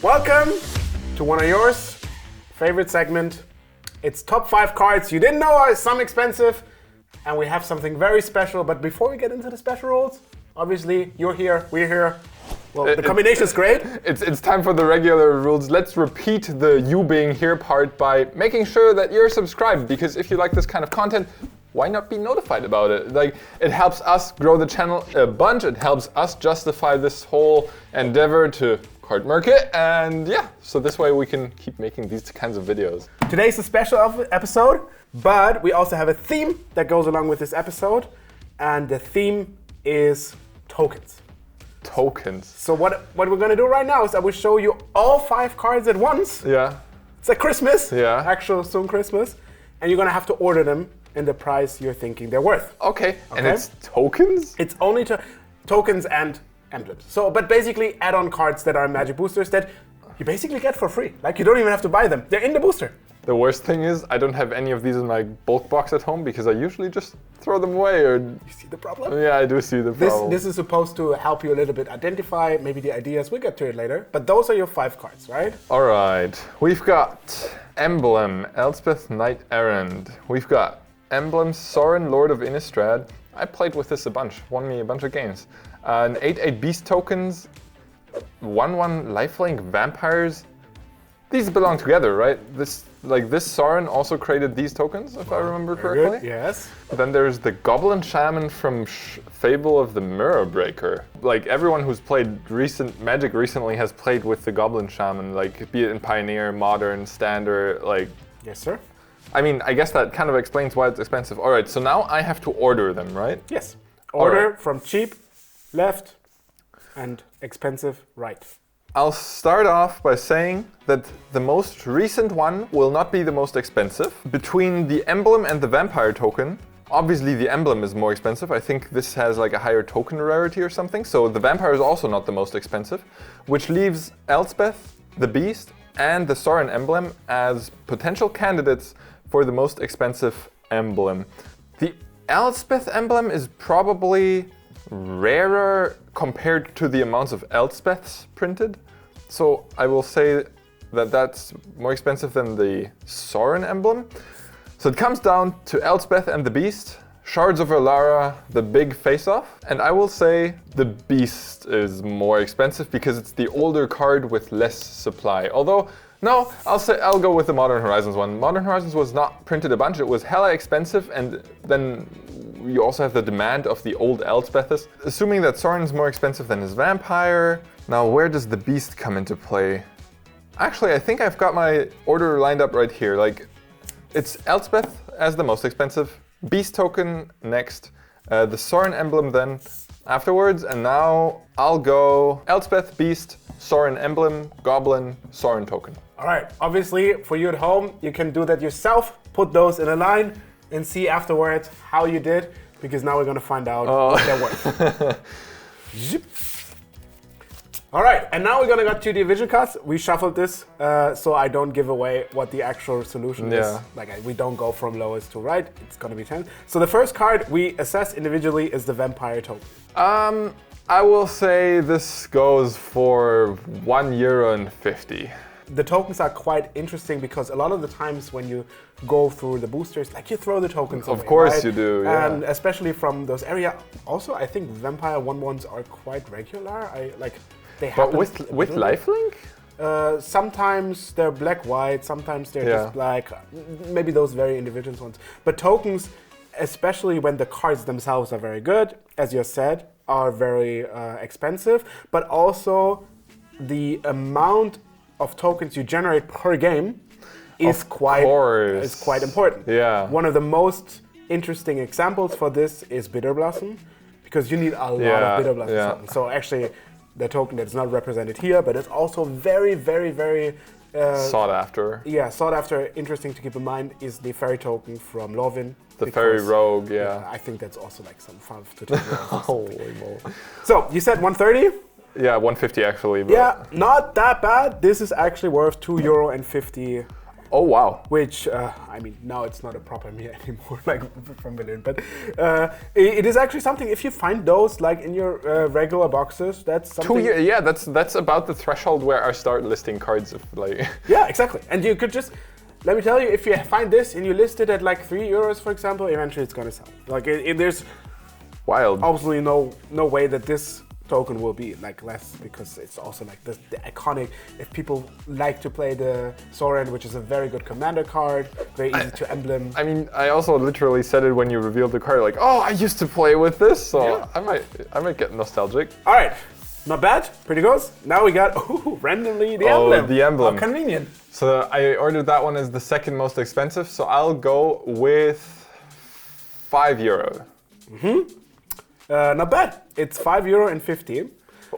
Welcome to one of yours favorite segment. It's top 5 cards you didn't know are some expensive, and we have something very special. But before we get into the special rules, obviously you're here, we're here. Well, the combination is great. It's time for the regular rules. Let's repeat the you being here part by making sure that you're subscribed, because if you like this kind of content, why not be notified about it? Like, it helps us grow the channel a bunch. It helps us justify this whole endeavor to Cardmarket, and yeah, so this way we can keep making these kinds of videos. Today's a special episode, but we also have a theme that goes along with this episode, and the theme is tokens. Tokens. So what we're gonna do right now is I will show you all 5 cards at once. Yeah. It's like Christmas. Yeah. Actual soon Christmas. And you're gonna have to order them in the price you're thinking they're worth. Okay. And it's tokens? It's only tokens and emblems. So, but basically add-on cards that are magic boosters that you basically get for free. Like, you don't even have to buy them. They're in the booster. The worst thing is I don't have any of these in my bulk box at home because I usually just throw them away. Or you see the problem? Yeah, I do see the problem. This is supposed to help you a little bit identify maybe the ideas. We'll get to it later. But those are your 5 cards, right? All right. We've got Emblem, Elspeth Knight Errant. We've got Emblem, Sorin, Lord of Innistrad. I played with this a bunch, won me a bunch of games. An 8/8 Beast tokens, 1/1 Lifelink Vampires. These belong together, right? This Sorin also created these tokens, if I remember correctly. Good. Yes. Then there's the Goblin Shaman from Fable of the Mirror Breaker. Like, everyone who's played recent Magic recently has played with the Goblin Shaman, like, be it in Pioneer, Modern, Standard, like. Yes, sir. I mean, I guess that kind of explains why it's expensive. All right, so now I have to order them, right? Yes. Order from cheap, left, and expensive, right. I'll start off by saying that the most recent one will not be the most expensive. Between the Emblem and the Vampire token, obviously the Emblem is more expensive. I think this has like a higher token rarity or something. So the Vampire is also not the most expensive, which leaves Elspeth, the Beast, and the Sorin Emblem as potential candidates for the most expensive emblem. The Elspeth emblem is probably rarer compared to the amounts of Elspeths printed. So I will say that that's more expensive than the Sorin emblem. So it comes down to Elspeth and the Beast, Shards of Alara, the big face-off. And I will say the Beast is more expensive because it's the older card with less supply. Although, no, I'll go with the Modern Horizons one. Modern Horizons was not printed a bunch, it was hella expensive, and then you also have the demand of the old Elspeths. Assuming that Sorin's more expensive than his Vampire, now where does the Beast come into play? Actually, I think I've got my order lined up right here. Like, it's Elspeth as the most expensive, Beast token next, the Sorin emblem then afterwards, and now I'll go Elspeth, Beast, Sorin emblem, Goblin, Sorin token. All right, obviously for you at home, you can do that yourself, put those in a line and see afterwards how you did, because now we're gonna find out what they're worth. All right, and now we're gonna go to the division cards. We shuffled this so I don't give away what the actual solution is. Like, we don't go from lowest to right, it's gonna be 10. So the first card we assess individually is the Vampire token. I will say this goes for €1.50. The tokens are quite interesting because a lot of the times when you go through the boosters, like, you throw the tokens away, Of course right? you do, yeah. And especially from those area. Also, I think Vampire 1/1s are quite regular. They happen. But with lifelink? Sometimes they're black-white, sometimes they're Yeah. just black. Maybe those very individual ones. But tokens, especially when the cards themselves are very good, as you said, are very expensive. But also the amount of tokens you generate per game is quite important. Yeah. One of the most interesting examples for this is Bitter Blossom, because you need a lot of Bitter Blossom tokens. So actually, the token that's not represented here, but it's also very, very, very sought after. Yeah, sought after. Interesting to keep in mind is the fairy token from Lovin. The fairy rogue, yeah. I think that's also like some 5 to 10 euros. Holy moly. So you said 130? Yeah, 150 actually. But Yeah, not that bad. This is actually worth €2.50. Oh, wow. Which, I mean, now it's not a proper Mir anymore, like from Berlin. But it is actually something, if you find those like in your regular boxes, that's something. 2 years, yeah, that's about the threshold where I start listing cards of like. Yeah, exactly. And you could just, let me tell you, if you find this and you list it at like €3, for example, eventually it's gonna sell. Like there's Wild. absolutely no way that this token will be like less, because it's also like the iconic. If people like to play the Soren, which is a very good commander card, very easy to emblem. I mean, I also literally said it when you revealed the card, like, oh, I used to play with this, so Yeah. I might get nostalgic. All right, not bad, pretty good. Now we got randomly the emblem. The emblem. How convenient. So I ordered that one as the second most expensive, so I'll go with €5. Not bad. It's €5.50.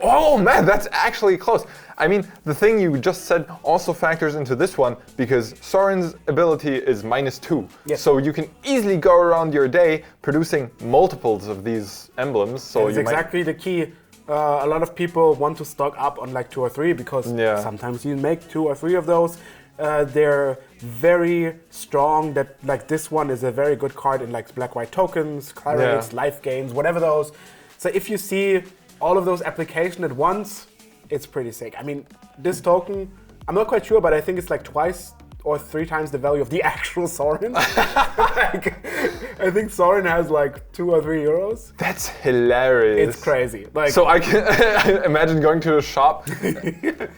Oh man, that's actually close. I mean, the thing you just said also factors into this one, because Soren's ability is -2. Yes. So you can easily go around your day producing multiples of these emblems. So That's you exactly the key. A lot of people want to stock up on like 2 or 3 because Yeah. sometimes you make 2 or 3 of those. They're very strong. That like this one is a very good card in like black-white tokens, clerics, life gains, whatever those. So if you see all of those applications at once, it's pretty sick. I mean, this token, I'm not quite sure, but I think it's like twice or 3 times the value of the actual Soren. Like, I think Soren has like €2 or €3. That's hilarious. It's crazy. Like, So I can imagine going to a shop.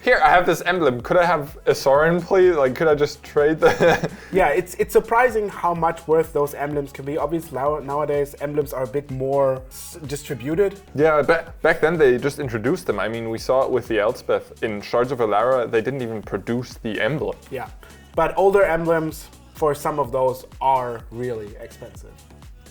Here, I have this emblem. Could I have a Soren, please? Like, could I just trade the? yeah, it's surprising how much worth those emblems can be. Obviously, nowadays emblems are a bit more distributed. Yeah, back then they just introduced them. I mean, we saw it with the Elspeth in Shards of Alara. They didn't even produce the emblem. Yeah, but older emblems for some of those are really expensive.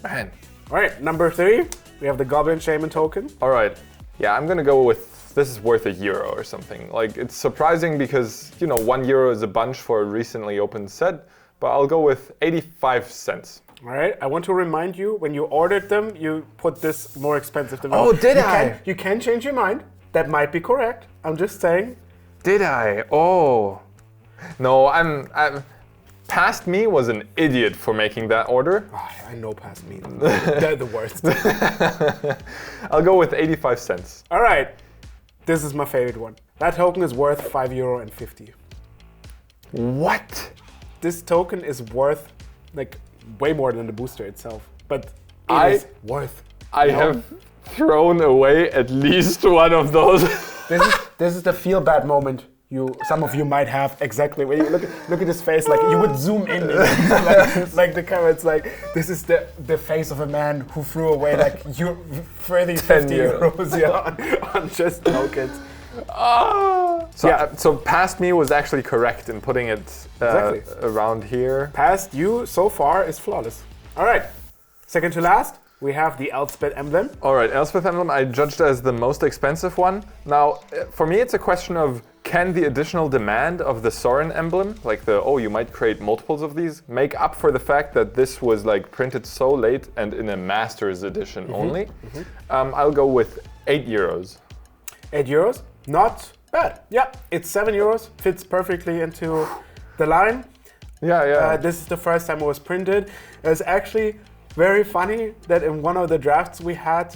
Man. All right, number 3, we have the Goblin Shaman token. All right. Yeah, I'm gonna go with this is worth €1 or something. Like, it's surprising because, you know, €1 is a bunch for a recently opened set, but I'll go with 85 cents. All right, I want to remind you, when you ordered them, you put this more expensive than Oh, did I? You can change your mind. That might be correct. I'm just saying. Did I? Oh. No, I'm Past me was an idiot for making that order. Oh, I know past me. They're the worst. I'll go with 85 cents. All right, this is my favorite one. That token is worth €5.50. What? This token is worth like way more than the booster itself, but it is worth. I have thrown away at least one of those. This is the feel bad moment some of you might have exactly. When you look at his face, like you would zoom in, like the camera. It's like this is the face of a man who threw away like 30, 50 euros on just tokens. So past me was actually correct in putting it around here. Past you so far is flawless. All right, second to last, we have the Elspeth emblem. All right, Elspeth emblem I judged as the most expensive one. Now, for me, it's a question of can the additional demand of the Soren emblem, like you might create multiples of these, make up for the fact that this was like printed so late and in a master's edition only? I'll go with €8. €8? Not bad. Yeah, it's €7. Fits perfectly into the line. Yeah. This is the first time it was printed. It's actually very funny that in one of the drafts we had,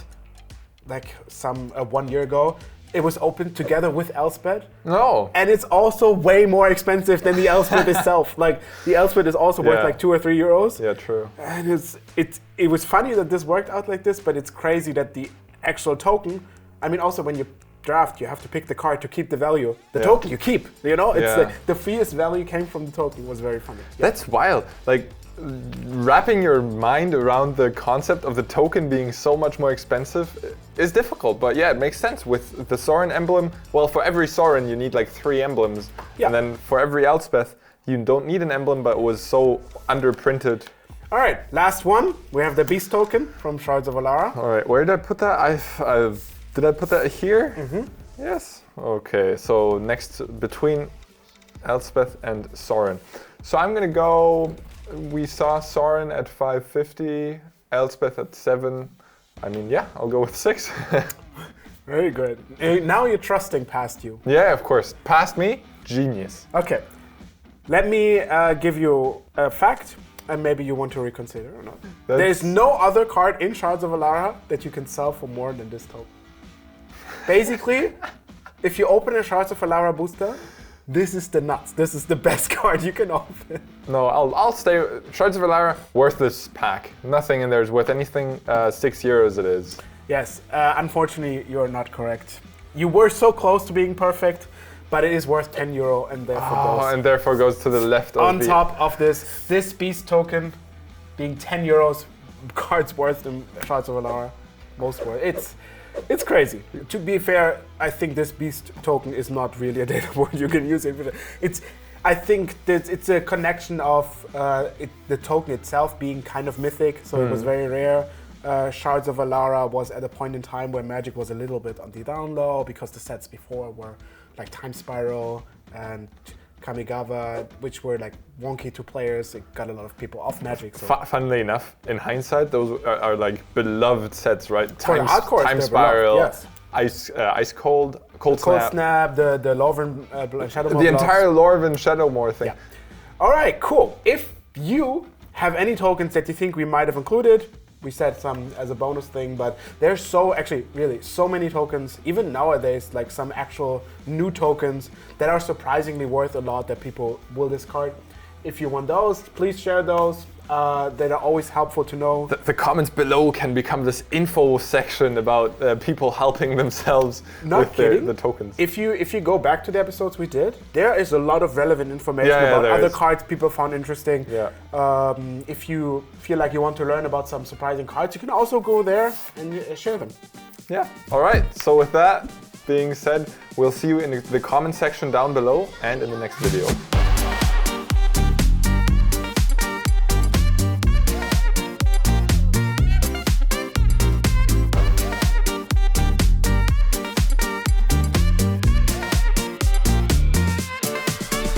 like 1 year ago, it was opened together with Elspeth. No. And it's also way more expensive than the Elspeth itself. Like the Elspeth is also worth like €2 or €3. Yeah, true. And it was funny that this worked out like this, but it's crazy that the actual token, I mean, also when you draft, you have to pick the card to keep the value. The token you keep, you know? It's like the freest value came from the token. It was very funny. Yeah. That's wild. Like, wrapping your mind around the concept of the token being so much more expensive is difficult, but yeah, it makes sense. With the Soren emblem, well, for every Soren you need like 3 emblems, and then for every Elspeth you don't need an emblem, but it was so underprinted. All right, last one. We have the Beast token from Shards of Alara. All right, where did I put that? Did I put that here? Yes. Okay, so next between Elspeth and Soren. So I'm gonna go. We saw Soren at 550, Elspeth at 7. I mean, yeah, I'll go with 6. Very good. Now you're trusting past you. Yeah, of course. Past me, genius. Okay. Let me give you a fact, and maybe you want to reconsider or not. That's- There's no other card in Shards of Alara that you can sell for more than this token. Basically, if you open a Shards of Alara booster, this is the nuts. This is the best card you can open. No, I'll stay. Shards of Alara, worthless pack. Nothing in there is worth anything. €6 it is. Yes, unfortunately, you're not correct. You were so close to being perfect, but it is worth €10 and therefore goes And therefore goes to the left of on the... top of this beast token being €10 cards worth in Shards of Alara. Most worth. It's crazy. To be fair, I think this beast token is not really a data point. You can use it. I think that it's a connection of the token itself being kind of mythic, so it was very rare. Shards of Alara was at a point in time where Magic was a little bit on the down low because the sets before were like Time Spiral and Kamigawa, which were like wonky to players. It got a lot of people off Magic. So. Funnily enough, in hindsight, those are like beloved sets, right? For the hardcore, Time they're Spiral, beloved, yes. Ice Cold, Cold Cold Snap. Snap, the Lorvin Shadowmoor The blocks. entire Lorvin Shadowmoor thing. Yeah. All right, cool. If you have any tokens that you think we might have included, we said some as a bonus thing, but there's so many tokens, even nowadays, like some actual new tokens that are surprisingly worth a lot that people will discard. If you want those, please share those. That are always helpful to know. The comments below can become this info section about people helping themselves with the tokens. If you go back to the episodes we did, there is a lot of relevant information about other cards people found interesting. Yeah. If you feel like you want to learn about some surprising cards, you can also go there and share them. Yeah. All right. So with that being said, we'll see you in the comment section down below and in the next video.